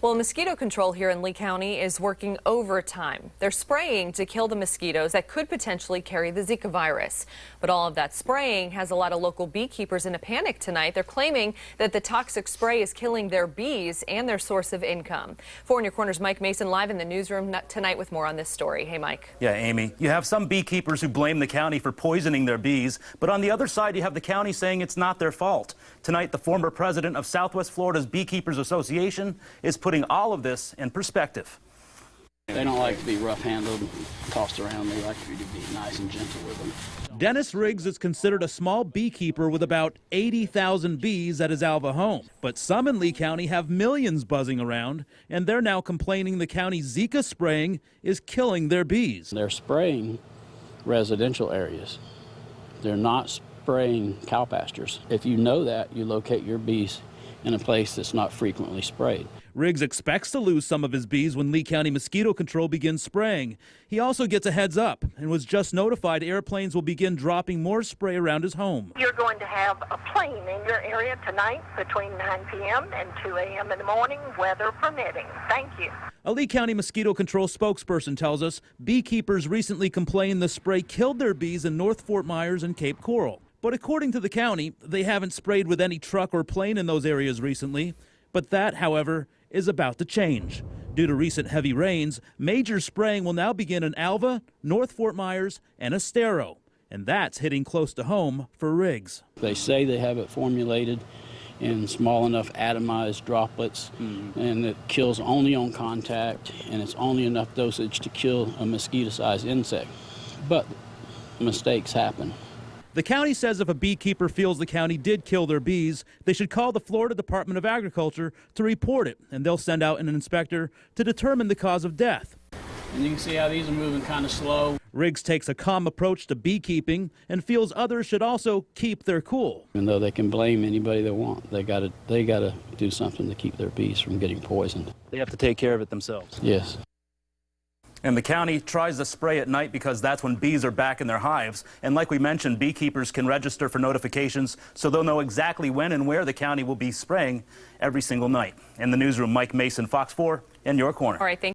Well, mosquito control here in Lee County is working overtime. They're spraying to kill the mosquitoes that could potentially carry the Zika virus. But all of that spraying has a lot of local beekeepers in a panic tonight. They're claiming that the toxic spray is killing their bees and their source of income. 4 in Your Corner's Mike Mason live in the newsroom tonight with more on this story. Hey, Mike. Yeah, Amy, you have some beekeepers who blame the county for poisoning their bees, but on the other side, you have the county saying it's not their fault. Tonight, the former president of Southwest Florida's Beekeepers Association is putting all of this in perspective. They don't like to be rough-handled, tossed around. They like you to be nice and gentle with them. Dennis Riggs is considered a small beekeeper with about 80,000 bees at his Alva home. But some in Lee County have millions buzzing around, and they're now complaining the county's Zika spraying is killing their bees. They're spraying residential areas. They're not spraying cow pastures. If you know that, you locate your bees in a place that's not frequently sprayed. Riggs expects to lose some of his bees when Lee County Mosquito Control begins spraying. He also gets a heads up and was just notified airplanes will begin dropping more spray around his home. You're going to have a plane in your area tonight between 9 p.m. and 2 a.m. in the morning, weather permitting. Thank you. A Lee County Mosquito Control spokesperson tells us beekeepers recently complained the spray killed their bees in North Fort Myers and Cape Coral. But according to the county, they haven't sprayed with any truck or plane in those areas recently. But that, however, is about to change. Due to recent heavy rains, major spraying will now begin in Alva, North Fort Myers, and Estero. And that's hitting close to home for Riggs. They say they have it formulated in small enough atomized droplets, and it kills only on contact, and it's only enough dosage to kill a mosquito-sized insect. But mistakes happen. The county says if a beekeeper feels the county did kill their bees, they should call the Florida Department of Agriculture to report it, and they'll send out an inspector to determine the cause of death. And you can see how these are moving kind of slow. Riggs takes a calm approach to beekeeping and feels others should also keep their cool. Even though they can blame anybody they want, they gotta do something to keep their bees from getting poisoned. They have to take care of it themselves. Yes. And the county tries to spray at night because that's when bees are back in their hives. And like we mentioned, beekeepers can register for notifications so they'll know exactly when and where the county will be spraying every single night. In the newsroom, Mike Mason, Fox 4 in Your Corner. All right, thank you.